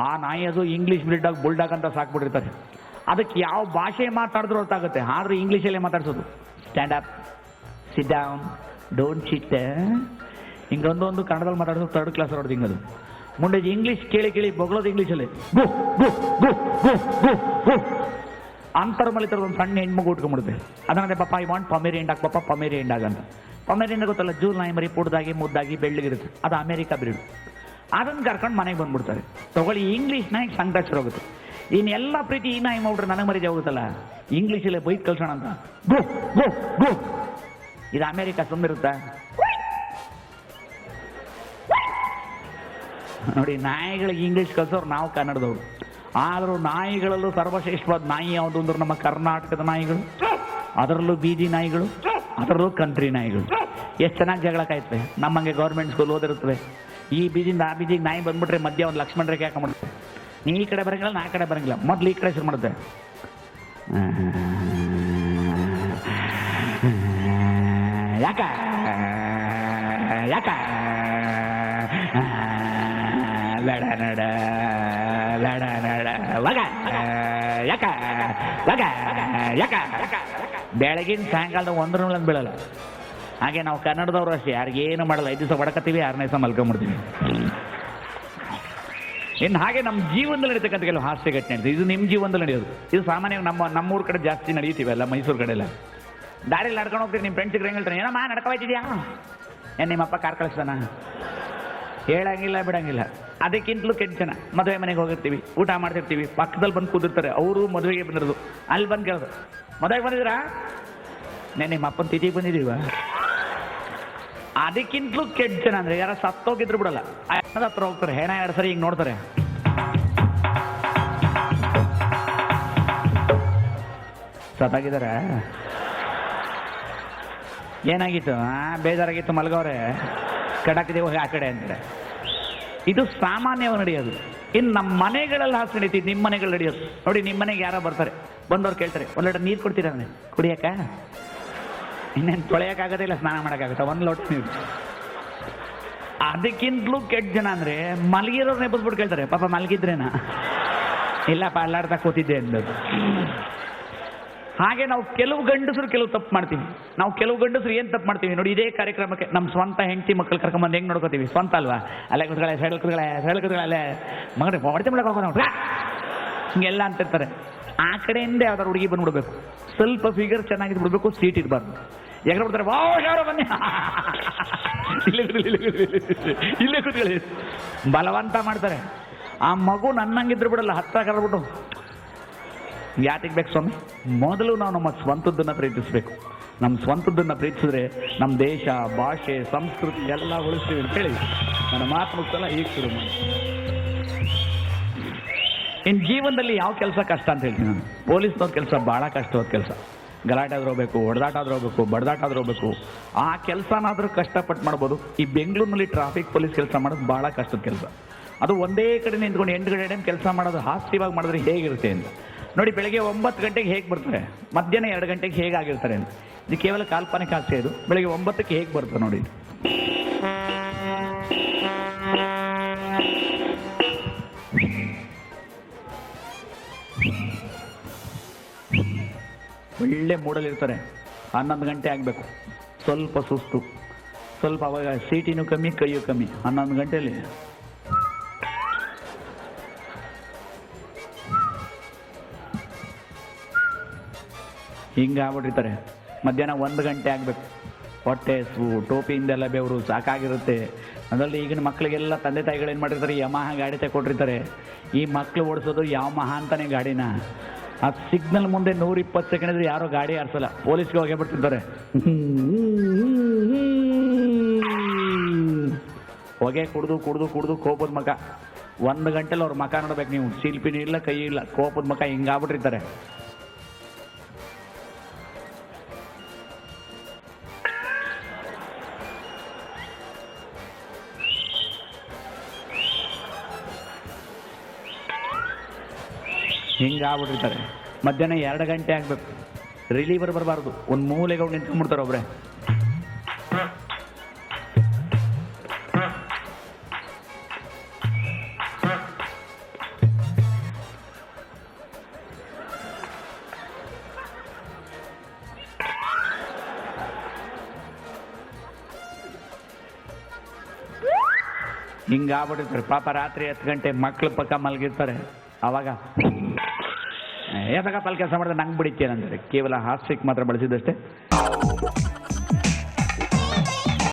ಆ ನಾಯಿ ಅದು ಇಂಗ್ಲೀಷ್ ಬ್ರೀಡಾಗಿ ಬುಲ್ಡಾಗ್ ಅಂತ ಸಾಕ್ಬಿಟ್ಟಿರ್ತಾರೆ. ಅದಕ್ಕೆ ಯಾವ ಭಾಷೆ ಮಾತಾಡಿದ್ರು ಗೊತ್ತಾಗುತ್ತೆ, ಆದರೂ ಇಂಗ್ಲೀಷಲ್ಲೇ ಮಾತಾಡ್ಸೋದು. Stand up, sit down, don't sit, ಹಿಂಗೊಂದೊಂದು ಕನ್ನಡದಲ್ಲಿ ಮಾತಾಡೋದು ಥರ್ಡ್ ಕ್ಲಾಸ್ ಹೊರಡ್ದು ಹಿಂಗದು. ಮುಂದೆ ಇಂಗ್ಲೀಷ್ ಕೇಳಿ ಕೇಳಿ ಬೊಗಳೋದು ಇಂಗ್ಲೀಷಲ್ಲಿ. ಗು ಗು ಗು ಗು ಗು ಗು ಅಂತರ ಮಲಿತರ ಒಂದು ಸಣ್ಣ ಹೆಣ್ಮಗು ಉಟ್ಕೊಂಡ್ಬಿಡುತ್ತೆ. ಅದನ್ನಂತೆ papa I want Pomeranian dog, papa Pomeranian dog ಅಂತ. ಪಮೇರಿಯನ್ ಗೊತ್ತಲ್ಲ, ಜೂಲ್ ನಾಯಿ ಮರಿ ಪುಡ್ದಾಗಿ ಮುದ್ದಾಗಿ ಬೆಳ್ಳಗಿರುತ್ತೆ, ಅದು ಅಮೇರಿಕಾ ಬ್ರೀಡ್. ಅದನ್ನು ಕರ್ಕೊಂಡು ಮನೆಗೆ ಬಂದ್ಬಿಡ್ತಾರೆ. ತಗೊಳ್ಳಿ ಇಂಗ್ಲೀಷ್ ನಾಯಿಗೆ ಸಂಕಟ ಹೋಗುತ್ತೆ. ಇನ್ನೆಲ್ಲ ಪ್ರೀತಿ ಈ ನಾಯಿ ಮಾಡ್ಬಿಟ್ರೆ ನನಗೆ ಮರೀದಿ ಹೋಗುತ್ತಲ್ಲ, ಇಂಗ್ಲೀಷಲ್ಲೇ ಬೈಕ್ ಕಳ್ಸೋಣ ಅಂತ. ಗು ಗು ಗು, ಇದು ಅಮೇರಿಕಾ ಸುಮ್ಮಿರುತ್ತಾ? ನೋಡಿ, ನಾಯಿಗಳಿಗೆ ಇಂಗ್ಲೀಷ್ ಕಲ್ಸೋರು ನಾವು ಕನ್ನಡದವರು. ಆದರೂ ನಾಯಿಗಳಲ್ಲೂ ಸರ್ವಶ್ರೇಷ್ಠವಾದ ನಾಯಿ ಯಾವುದು ಅಂದ್ರೆ ನಮ್ಮ ಕರ್ನಾಟಕದ ನಾಯಿಗಳು, ಅದರಲ್ಲೂ ಬೀದಿ ನಾಯಿಗಳು, ಅದರಲ್ಲೂ ಕಂಟ್ರಿ ನಾಯಿಗಳು. ಎಷ್ಟು ಚೆನ್ನಾಗಿ ಜಗಳ ಕಾಯ್ತವೆ. ನಮ್ಮಂಗೆ ಗೌರ್ಮೆಂಟ್ ಸ್ಕೂಲ್ ಓದಿರುತ್ತವೆ. ಈ ಬೀದಿಯಿಂದ ಆ ಬೀದಿಗೆ ನಾಯಿ ಬಂದ್ಬಿಟ್ರೆ ಮಧ್ಯ ಒಂದು ಲಕ್ಷ್ಮಣ ರೇಖೆ ಹಾಕೊಂಡ್ಬಿಡುತ್ತೆ. ನೀ ಈ ಕಡೆ ಬರಂಗಿಲ್ಲ, ನಾ ಕಡೆ ಬರಂಗಿಲ್ಲ, ಮೊದಲು ಈ ಕಡೆ ಶುರು ಮಾಡುತ್ತೆ. ಯಾಕ ಯಾಕ ಲಡ ನಡ ಲಡ ನಡ ವಗ ಯಾಕ ವಗ ಯಾಕ. ಬೆಳಗಿನ ಸಾಯಂಕಾಲದ ಒಂದ್ರ ಮೇಲೆ ಬೀಳಲ್ಲ. ಹಾಗೆ ನಾವು ಕನ್ನಡದವರು ಅಷ್ಟೇ, ಯಾರಿಗೇನು ಮಾಡಲ್ಲ. 5 ದಿವಸ ಬಡಕತ್ತೀವಿ, 6ನೇ ದಿವಸ ಮಲ್ಕೊಂಡ್ಬಿಡ್ತೀವಿ. ಇನ್ನು ಹಾಗೆ ನಮ್ಮ ಜೀವನದಲ್ಲಿ ನಡೀತಕ್ಕಂಥ ಕೆಲವು ಹಾಸ್ಯ ಘಟನೆ ನಡೆಯುತ್ತೆ. ಇದು ನಿಮ್ಮ ಜೀವನದಲ್ಲಿ ನಡೆಯೋದು. ಇದು ಸಾಮಾನ್ಯವಾಗಿ ನಮ್ಮೂರ ಕಡೆ ಜಾಸ್ತಿ ನಡೆಯುತ್ತೀವಲ್ಲ, ಮೈಸೂರು ಕಡೆ ಎಲ್ಲ. ದಾರಿಯಲ್ಲಿ ನಡ್ಕೊಂಡು ಹೋಗ್ತೀರಿ, ನಿಮ್ಮ ಫ್ರೆಂಡ್ಸಿಗೆ ಹೆಂಗೆ ಹೇಳ್ತಾರೆ, ಏನಮ್ಮ ನಡ್ಕೊಯ್ತಿದ್ಯಾ, ಏನು ನಿಮ್ಮಪ್ಪ ಕಾರ್ ಕಳಿಸ್ತಾನ? ಹೇಳಂಗಿಲ್ಲ, ಬಿಡಂಗಿಲ್ಲ. ಅದಕ್ಕಿಂತಲೂ ಕೆಟ್ಟ ಜನ ಮದುವೆ ಮನೆಗೆ ಹೋಗಿರ್ತೀವಿ, ಊಟ ಮಾಡ್ತಿರ್ತೀವಿ, ಪಕ್ಕದಲ್ಲಿ ಬಂದು ಕೂದಿರ್ತಾರೆ. ಅವರು ಮದುವೆಗೆ ಬಂದಿರೋದು, ಅಲ್ಲಿ ಬಂದು ಕೇಳೋದು, ಮದುವೆಗೆ ಬಂದಿದ್ದೀರಾ, ನಿಮ್ಮ ಅಪ್ಪನ ತಿಥಿಗೆ ಬಂದಿದ್ದೀವ. ಅದಕ್ಕಿಂತಲೂ ಕೆಟ್ಟ ಜನ ಅಂದರೆ ಯಾರ ಸತ್ತೋಗಿದ್ರು ಬಿಡಲ್ಲ, ಅನ್ನದ ಹತ್ರ ಹೋಗ್ತಾರೆ, ಹೆಣ 2 ಸರಿ ಹಿಂಗೆ ನೋಡ್ತಾರೆ. ಸತ್ತಾಗಿದಾರ, ಏನಾಗಿತ್ತು, ಬೇಜಾರಾಗಿತ್ತು, ಮಲ್ಗವ್ರೆ, ಕಡಾಕಿದೇವು ಆ ಕಡೆ ಅಂತಾರೆ. ಇದು ಸಾಮಾನ್ಯವಾಗಿ ನಡೆಯೋದು. ಇನ್ನು ನಮ್ಮ ಮನೆಗಳಲ್ಲಿ ಹಾಕಿ ನಡೀತಿದ್ದು, ನಿಮ್ಮ ಮನೆಗಳು ನಡೆಯೋದು ನೋಡಿ. ನಿಮ್ಮ ಮನೆಗೆ ಯಾರೋ ಬರ್ತಾರೆ, ಬಂದವ್ರು ಕೇಳ್ತಾರೆ, 1 ಲೋಟ ನೀರು ಕೊಡ್ತೀರಾ ಅಂದರೆ, ಕುಡಿಯಕ್ಕ? ಇನ್ನೇನು ತೊಳೆಯೋಕ್ಕಾಗೋದಿಲ್ಲ, ಸ್ನಾನ ಮಾಡೋಕ್ಕಾಗುತ್ತೆ, 1 ಲೋಟ ನೀರು. ಅದಕ್ಕಿಂತಲೂ ಕೆಟ್ಟ ಜನ ಅಂದರೆ ಮಲಗಿರೋರು ನೆಬ್ಬಸ್ಬಿಟ್ಟು ಕೇಳ್ತಾರೆ, ಪಾಪ ಮಲಗಿದ್ರೇನಾ? ಇಲ್ಲಪ್ಪ ಅಲ್ಲಾಡ್ತಾ ಕೂತಿದ್ದೆ ಅಂದದ್ದು. ಹಾಗೆ ನಾವು ಕೆಲವು ಗಂಡಸರು ಕೆಲವು ತಪ್ಪು ಮಾಡ್ತೀವಿ. ನಾವು ಕೆಲವು ಗಂಡಸರು ಏನು ತಪ್ಪು ಮಾಡ್ತೀವಿ ನೋಡಿ, ಇದೇ ಕಾರ್ಯಕ್ರಮಕ್ಕೆ ನಮ್ಮ ಸ್ವಂತ ಹೆಂಡತಿ ಮಕ್ಕಳು ಕರ್ಕೊಂಬಂದು ಹೆಂಗೆ ನೋಡ್ಕೋತೀವಿ, ಸ್ವಂತ ಅಲ್ವಾ? ಅಲ್ಲೇ ಕೂತ್ಗಳೇ, ಸೈಡ್ ಕೂತ್ಗಳೇ ಅಲ್ಲೇ ಮಗನೇ ಹೊಡೆತ ಮಾಡಕ್ಕೆ ಹೋಗೋಣ ಹಿಂಗೆಲ್ಲ ಅಂತಿರ್ತಾರೆ. ಆ ಕಡೆಯಿಂದ ಯಾವ್ದಾರು ಹುಡುಗಿ ಬಂದ್ಬಿಡ್ಬೇಕು, ಸ್ವಲ್ಪ ಫಿಗರ್ ಚೆನ್ನಾಗಿದ್ದು ಬಿಡ್ಬೇಕು, ಸೀಟ್ ಇರಬಾರ್ದು. ಎಗರ ಬಿಡ್ತಾರೆ, ಯಾರೋ ಬನ್ನಿ, ಇಲ್ಲೇ ಕೂತ್ಕೊಳ್ಳಿ, ಬಲವಂತ ಮಾಡ್ತಾರೆ. ಆ ಮಗು ನನ್ನಂಗಿದ್ರು ಬಿಡಲ್ಲ, ಹತ್ತ ಕರ್ಬಿಟ್ಟು ಯಾತಿಗೆ ಬೇಕು ಸ್ವಾಮಿ? ಮೊದಲು ನಾವು ನಮ್ಮ ಸ್ವಂತದ್ದನ್ನು ಪ್ರೀತಿಸಬೇಕು. ನಮ್ಮ ಸ್ವಂತದ್ದನ್ನು ಪ್ರೀತಿಸಿದ್ರೆ ನಮ್ಮ ದೇಶ, ಭಾಷೆ, ಸಂಸ್ಕೃತಿ ಎಲ್ಲ ಉಳಿಸ್ತೀವಿ ಅಂತೇಳಿ ನನ್ನ ಮಾತು ಮುಗಿಸಲ್ಲ, ಈಗ ಶುರು ಮಾಡಿ. ಇನ್ನು ಜೀವನದಲ್ಲಿ ಯಾವ ಕೆಲಸ ಕಷ್ಟ ಅಂತ ಹೇಳ್ತೀನಿ ನಾನು. ಪೊಲೀಸ್ನವ್ರ ಕೆಲಸ ಭಾಳ ಕಷ್ಟವಾದ ಕೆಲಸ. ಗಲಾಟೆ ಆದ್ರೂ ಹೋಗ್ಬೇಕು, ಹೊಡೆದಾಟ ಆದ್ರೂ ಹೋಗ್ಬೇಕು, ಬಡದಾಟ ಆದ್ರೂ ಹೋಗ್ಬೇಕು. ಆ ಕೆಲಸನಾದರೂ ಕಷ್ಟಪಟ್ಟು ಮಾಡ್ಬೋದು. ಈ ಬೆಂಗಳೂರಿನಲ್ಲಿ ಟ್ರಾಫಿಕ್ ಪೊಲೀಸ್ ಕೆಲಸ ಮಾಡೋದು ಭಾಳ ಕಷ್ಟದ ಕೆಲಸ. ಅದು ಒಂದೇ ಕಡೆ ನಿಂತ್ಕೊಂಡು 8 ಗಂಟೆ ಕೆಲಸ ಮಾಡೋದು ಹಾಸ್ಯವಾಗಿ ಮಾಡಿದ್ರೆ ಹೇಗಿರುತ್ತೆ ಅಂತ ನೋಡಿ. ಬೆಳಗ್ಗೆ 9 ಗಂಟೆಗೆ ಹೇಗೆ ಬರ್ತಾರೆ, ಮಧ್ಯಾಹ್ನ 2 ಗಂಟೆಗೆ ಹೇಗಾಗಿರ್ತಾರೆ ಅಂತ. ಇದು ಕೇವಲ ಕಾಲ್ಪನಿಕ ಹಾಸ್ಯ. ಇದು ಬೆಳಗ್ಗೆ 9ಕ್ಕೆ ಹೇಗೆ ಬರ್ತಾರೆ ನೋಡಿ. ಒಳ್ಳೆ ಮೂಡಲಿರ್ತಾರೆ. 11 ಗಂಟೆ ಆಗಬೇಕು, ಸ್ವಲ್ಪ ಸುಸ್ತು, ಸ್ವಲ್ಪ ಅವಾಗ ಸೀಟಿನೂ ಕಮ್ಮಿ, ಕೈಯೂ ಕಮ್ಮಿ. 11 ಗಂಟೆಯಲ್ಲಿ ಹಿಂಗೆ ಆಗ್ಬಿಟ್ಟಿರ್ತಾರೆ. ಮಧ್ಯಾಹ್ನ 1 ಗಂಟೆ ಆಗಬೇಕು, ಹೊಟ್ಟೆ ಹಸಿವು, ಟೋಪಿಯಿಂದೆಲ್ಲ ಬೆವರು ಸಾಕಾಗಿರುತ್ತೆ. ಅದರಲ್ಲಿ ಈಗಿನ ಮಕ್ಕಳಿಗೆಲ್ಲ ತಂದೆ ತಾಯಿಗಳು ಏನು ಮಾಡಿರ್ತಾರೆ, ಯಮಹ ಗಾಡಿ ತಗೊಟ್ಟಿರ್ತಾರೆ. ಈ ಮಕ್ಕಳು ಓಡಿಸೋದು ಯಾವ ಮಹಾ ಅಂತಾನೆ ಗಾಡಿನ. ಆ ಸಿಗ್ನಲ್ ಮುಂದೆ 120 ಸೆಕೆಂಡ್ ಇದ್ರೆ ಯಾರೋ ಗಾಡಿ ಆರಿಸಲ್ಲ, ಪೊಲೀಸ್ಗೆ ಹೋಗೇ ಬಿಡ್ತಿರ್ತಾರೆ. ಹೊಗೆ ಕುಡ್ದು ಕುಡ್ದು ಕುಡ್ದು ಕೋಪದ ಮಕ. 1 ಗಂಟೆಲಿ ಅವ್ರ ಮಕ ನೋಡ್ಬೇಕು ನೀವು. ಶಿಲ್ಪಿನೂ ಇಲ್ಲ, ಕೈ ಇಲ್ಲ, ಕೋಪದ ಮಕ ಹಿಂಗಾಗ್ಬಿಟ್ಟಿರ್ತಾರೆ. ಹಿಂಗಾಗ್ಬಿಟ್ಟಿರ್ತಾರೆ. ಮಧ್ಯಾಹ್ನ 2 ಗಂಟೆ ಆಗಬೇಕು, ರಿಲೀವರ್ ಬರಬಾರ್ದು, ಒಂದು ಮೂಲೆಗೆ ಅವ್ರು ನಿಂತ್ಕೊಂಡ್ಬಿಡ್ತಾರೆ ಒಬ್ಬರೇ. ಹಿಂಗಾಗ್ಬಿಟ್ಟಿರ್ತಾರೆ ಪಾಪ. ರಾತ್ರಿ 10 ಗಂಟೆ ಮಕ್ಳು ಪಕ್ಕ ಮಲಗಿರ್ತಾರೆ. ಆವಾಗ ಏನಾಗ ಪಲ್ ಕೆಲಸ ಮಾಡಿದ್ರೆ ನಂಗೆ ಬಿಡಿತೇನಂತಾರೆ. ಕೇವಲ ಹಾಸ್ಯಕ್ಕೆ ಮಾತ್ರ ಬಳಸಿದಷ್ಟೇ.